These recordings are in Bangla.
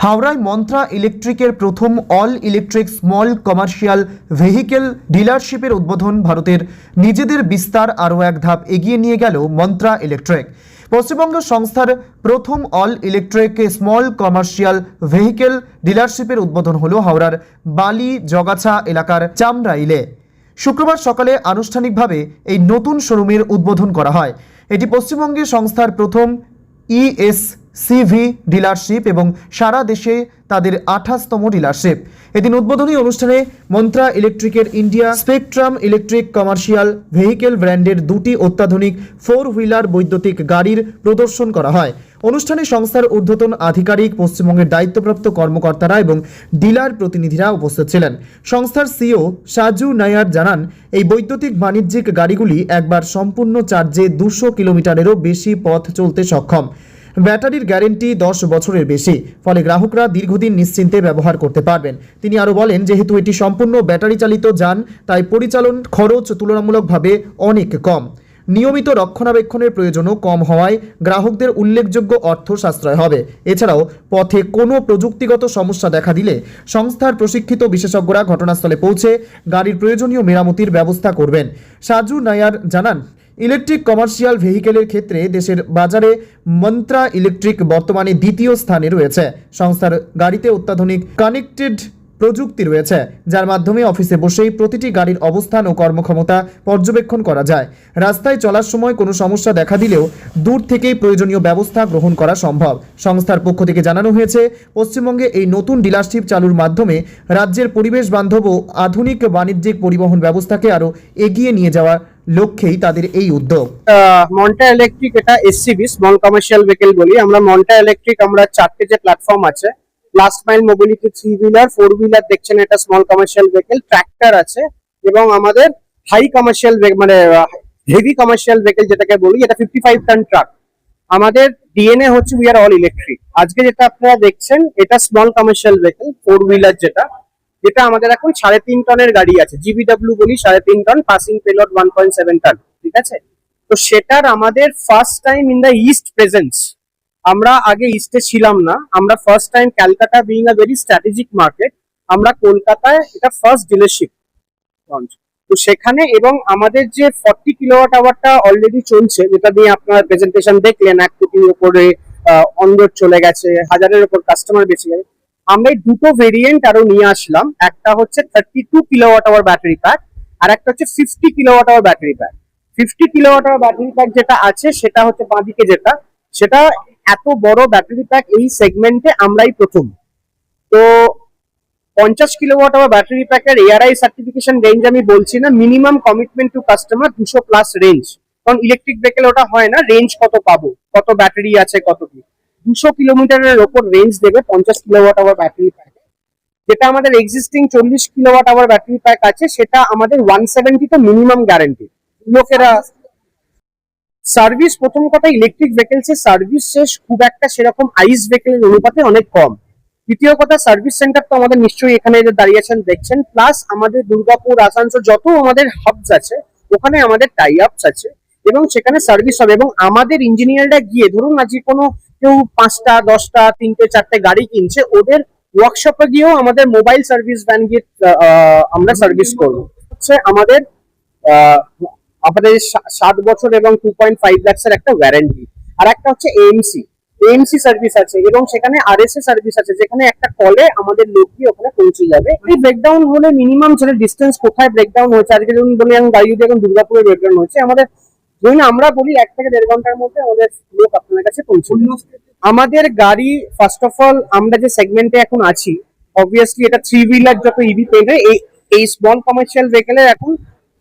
হাওড়ায় মন্ত্রা ইলেকট্রিকের প্রথম all electric small commercial vehicle ডিলারশিপের উদ্বোধন। ভারতের নিজেদের বিস্তার আরও এক ধাপ এগিয়ে নিয়ে গেল মন্ত্রা ইলেকট্রিক। পশ্চিমবঙ্গ সংস্থার প্রথম all electric small commercial vehicle ডিলারশিপের উদ্বোধন হলো হাওড়ার বালি জগাছা এলাকার চামরাইলে। শুক্রবার সকালে আনুষ্ঠানিকভাবে এই নতুন শোরুমের উদ্বোধন করা হয়। এটি পশ্চিমবঙ্গের সংস্থার প্রথম ইএসসিভি ডিলারশিপ এবং সারা দেশে তাদের 28তম ডিলারশিপ। এদিন উদ্বোধনী অনুষ্ঠানে মন্ত্রা ইলেকট্রিকের India spectrum electric commercial vehicle ব্র্যান্ডের দুটি অত্যাধুনিক 4 হুইলার বৈদ্যুতিক গাড়ির প্রদর্শন করা হয়। অনুষ্ঠানে সংস্থার ঊর্ধ্বতন আধিকারিক, পশ্চিমবঙ্গের দায়িত্বপ্রাপ্ত কর্মকর্তারা এবং ডিলার প্রতিনিধিরা উপস্থিত ছিলেন। সংস্থার সিইও সাজু নায়ার জানান, এই বৈদ্যুতিক বাণিজ্যিক গাড়িগুলি একবার সম্পূর্ণ চার্জে 200 কিলোমিটারেরও বেশি পথ চলতে সক্ষম। ব্যাটারির গ্যারেন্টি 10 বছরের বেশি, ফলে গ্রাহকরা দীর্ঘদিন নিশ্চিন্তে ব্যবহার করতে পারবেন। তিনি আরও বলেন, যেহেতু এটি সম্পূর্ণ ব্যাটারি চালিত যান, তাই পরিচালন খরচ তুলনামূলকভাবে অনেক কম। নিয়মিত রক্ষণাবেক্ষণের প্রয়োজনও কম হওয়ায় গ্রাহকদের উল্লেখযোগ্য অর্থ সাশ্রয় হবে। এছাড়াও পথে কোনো প্রযুক্তিগত সমস্যা দেখা দিলে সংস্থার প্রশিক্ষিত বিশেষজ্ঞরা ঘটনাস্থলে পৌঁছে গাড়ির প্রয়োজনীয় মেরামতির ব্যবস্থা করবেন। সাজু নায়ার জানান, ইলেকট্রিক কমার্শিয়াল ভেহিকেলের ক্ষেত্রে দেশের বাজারে মন্ত্রা ইলেকট্রিক বর্তমানে দ্বিতীয় স্থানে রয়েছে। সংস্থার গাড়িতে অত্যাধুনিক কানেক্টেড প্রযুক্তি রয়েছে, যার মাধ্যমে অফিসে বসেই প্রতিটি গাড়ির অবস্থান ও কর্মক্ষমতা পর্যবেক্ষণ করা যায়। রাস্তায় চলার সময় কোনো সমস্যা দেখা দিলেও দূর থেকেই প্রয়োজনীয় ব্যবস্থা গ্রহণ করা সম্ভব। সংস্থার পক্ষ থেকে জানানো হয়েছে, পশ্চিমবঙ্গে এই নতুন ডিলারশিপ চালুর মাধ্যমে রাজ্যের পরিবেশ বান্ধব ও আধুনিক বাণিজ্যিক পরিবহন ব্যবস্থাকে আরও এগিয়ে নিয়ে যাওয়া লক্ষ্যেই তাদের এই উদ্যোগ। মন্টা ইলেকট্রিক এটা এসসিবি স্মল কমার্শিয়াল ভেহিকেল বলি আমরা। মন্টা ইলেকট্রিক আমরা 4টে যে প্ল্যাটফর্ম আছে, last mile mobility, 3 wheeler, 4 wheeler দেখছেন, এটা স্মল কমার্শিয়াল ভেহিকেল, ট্র্যাক্টর আছে এবং আমাদের হাই কমার্শিয়াল মানে হেভি কমার্শিয়াল ভেহিকেল যেটাকে বলি, এটা 55 টন ট্রাক। আমাদের ডিএনএ হচ্ছে উই আর অল ইলেকট্রিক। আজকে যেটা আপনারা দেখছেন এটা স্মল কমার্শিয়াল ভেহিকেল 4 হুইলার, যেটা আমাদের এখন 3.5 টনের গাড়ি আছে, জিবিডব্লিউ বলি 3.5 টন, পাসিং পেলোড 1.7 টন, ঠিক আছে। তো সেটার আমাদের first time in the east presence. আমরা আগে ইস্টে ছিলাম না, আমরা first time, Calcutta being a very strategic market, আমরা কলকাতায় এটা ফার্স্ট ডিলারশিপ লঞ্চ। তো সেখানে এবং আমাদের যে 40 কিলোওয়াট আওয়ারটা অলরেডি চলছে, যেটা দিয়ে আপনার প্রেজেন্টেশন দেখলেন, 1 কোটির উপরে অনবোর্ড চলে গেছে, 1000-এর উপর কাস্টমার বেশি গেছে। আমরা এই দুটো ভেরিয়েন্ট আরো নিয়ে আসলাম। একটা হচ্ছে 32 কিলোওয়াট আওয়ার ব্যাটারি প্যাক, আর একটা হচ্ছে 50 kilowatt hour battery pack. 50 kilowatt hour battery pack যেটা আছে সেটা হচ্ছে বাঁদিকে, সেটা এত বড় ব্যাটারি প্যাক এই সেগমেন্টে আমরাই প্রথম। তো 50 কিলোওয়াট আওয়ার ব্যাটারি প্যাকের এআরআই সার্টিফিকেশন রেঞ্জ আমি বলছি না, minimum commitment to customer 200+ range. কারণ ইলেকট্রিক ভেহিকেল ওটা হয় না, রেঞ্জ কত পাবো, কত ব্যাটারি আছে, কত কি, 200 কিলোমিটারের ওপর রেঞ্জ দেবে 50 কিলোওয়াট আওয়ার ব্যাটারি প্যাক। যেটা আমাদের existing 40 kilowatt hour battery pack আছে, সেটা আমাদের 170 তো মিনিমাম গ্যারান্টি। লোকেরা সার্ভিস, প্রথম কথা ইলেকট্রিক ভেহিকেলস এর সার্ভিস শেষ খুব একটা সেরকম আইস ভেহিকেলের অনুপাতে অনেক কম। দ্বিতীয় কথা, সার্ভিস সেন্টার তো আমাদের নিশ্চয়ই এখানে যে দাঁড়িয়ে আছেন দেখছেন, প্লাস আমাদের দুর্গাপুর, আসানসোল যত আমাদের হাবস আছে ওখানে আমাদের টাই আপস আছে এবং সেখানে সার্ভিস হবে। এবং আমাদের ইঞ্জিনিয়াররা গিয়ে, ধরুন আজকে কোনো কেউ 5টা, 10টা, 3টে, 4টে গাড়ি কিনছে, ওদের ওয়ার্কশপে গিয়েও আমাদের মোবাইল সার্ভিস ভ্যান গিয়ে আমরা সার্ভিস করবো। হচ্ছে আমাদের আমাদের 7 বছর এবং 2.5 লাখের একটা ওয়ারেন্টি। আর একটা হচ্ছে এএমসি সার্ভিস আছে এবং সেখানে আরএসএ সার্ভিস আছে, যেখানে একটা কলে আমাদের লোক গিয়ে ওখানে পৌঁছে যাবে। এই ব্রেকডাউন হলে মিনিমাম সেটা ডিস্টেন্স কোথায় ব্রেকডাউন হয়েছে, আজকে যেমন বলি আমি গাড়ি যদি এখন দুর্গাপুরে ব্রেকডাউন হয়েছে, আমাদের ধরুন আমরা বলি 1 থেকে 1.5 ঘন্টার মধ্যে আমাদের লোক আপনার কাছে পৌঁছে যাবে। আমাদের গাড়ি ফার্স্ট অফ অল, আমরা যে সেগমেন্টে এখন আছি, অবভিয়াসলি এটা 3 হুইলার যত ইভি পেলে, এই স্মল কমার্শিয়াল ভেহিকেলের এখন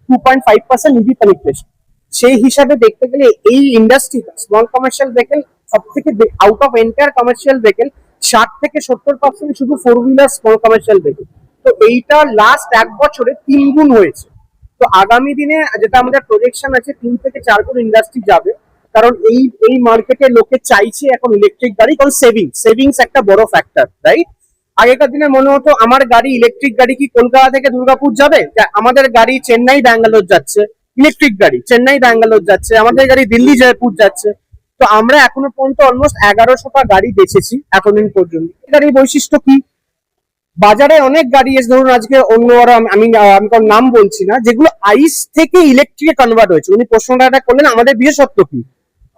2.5% ইভি পেনিট্রেশন। সেই হিসাবে দেখতে গেলে এই ইন্ডাস্ট্রি স্মল কমার্শিয়াল ভেহিকেল সব থেকে out of entire commercial vehicle 60 থেকে 70% শুধু 4 হুইলার স্মল কমার্শিয়াল ভেহিকেল। তো এইটা লাস্ট 1 বছরে 3 গুণ হয়েছে। তো আগামী দিনে যেটা আমাদের প্রজেকশন আছে, 3 থেকে 4 গুণ ইন্ডাস্ট্রি যাবে, কারণ এই মার্কেটে লোকে চাইছে এখন ইলেকট্রিক গাড়ি, কারণ সেভিংস একটা বড় ফ্যাক্টর, রাইট। আগেকার দিনে মনে হতো আমার গাড়ি, ইলেকট্রিক গাড়ি কি কলকাতা থেকে দুর্গাপুর যাবে, আমাদের গাড়ি চেন্নাই ব্যাঙ্গালোর যাচ্ছে, ইলেকট্রিক গাড়ি চেন্নাই ব্যাঙ্গালোর যাচ্ছে, আমাদের গাড়ি দিল্লি জয়পুর যাচ্ছে। তো আমরা এখনো পর্যন্ত অলমোস্ট 1100টা গাড়ি বেচেছি এতদিন পর্যন্ত। এটার এই বৈশিষ্ট্য কি, বাজারে অনেক গাড়ি এসে, ধরুন আজকে অন্য আমি কোনো নাম বলছি না, যেগুলো আইস থেকে ইলেকট্রিকে কনভার্ট হয়েছে। উনি প্রশ্নটা করলেন আমাদের বিশেষত্ব কি,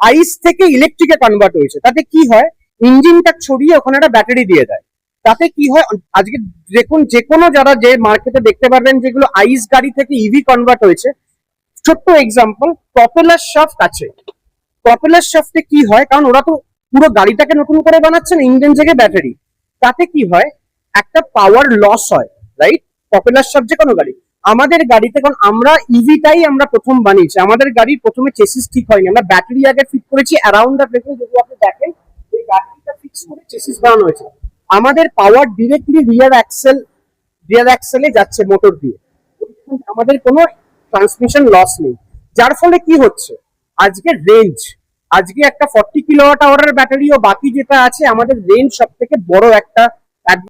আইস থেকে ইলেকট্রিকে কনভার্ট হয়েছে। তাতে কি হয়, ইঞ্জিনটা ছড়িয়ে ওখানে একটা ব্যাটারি দিয়ে দেয়। তাতে কি হয়, আজকে দেখুন যে কোনো যারা যে মার্কেটে দেখতে পারবেন যেগুলো আইস গাড়ি থেকে ইভি কনভার্ট হয়েছে, ছোট্ট এক্সাম্পল, প্রপেলার শাফট আছে। প্রপেলার শাফটে কি হয়, কারণ ওরা তো পুরো গাড়িটাকে নতুন করে বানাচ্ছে না, ইঞ্জিন থেকে ব্যাটারি। তাতে কি হয়, একটা পাওয়ার লস হয়, রাইট? পপুলার শাফট যে কোনো গাড়ি, আমাদের গাড়িতে, কারণ আমরা ইভিটাই আমরা প্রথম বানিয়েছি, আমাদের গাড়ির প্রথমে চেসিস ঠিক হয়নি, আমরা ব্যাটারি আগে ফিট করেছি অ্যারাউন্ড দ্য ভেহিকল। যদি আপনি দেখেন এই ব্যাটারিটা ফিক্স করে চেসিস বানানো হয়েছে। আমাদের পাওয়ার ডিরেক্টলি রিয়ার অ্যাক্সেলে যাচ্ছে মোটর দিয়ে, আমাদের কোনো ট্রান্সমিশন লস নেই। যার ফলে কি হচ্ছে, আজকে রেঞ্জ, আজকে একটা 40 কিলোওয়াট আওয়ারের ব্যাটারি ও বাকি যেটা আছে, আমাদের রেঞ্জ সব থেকে বড় একটা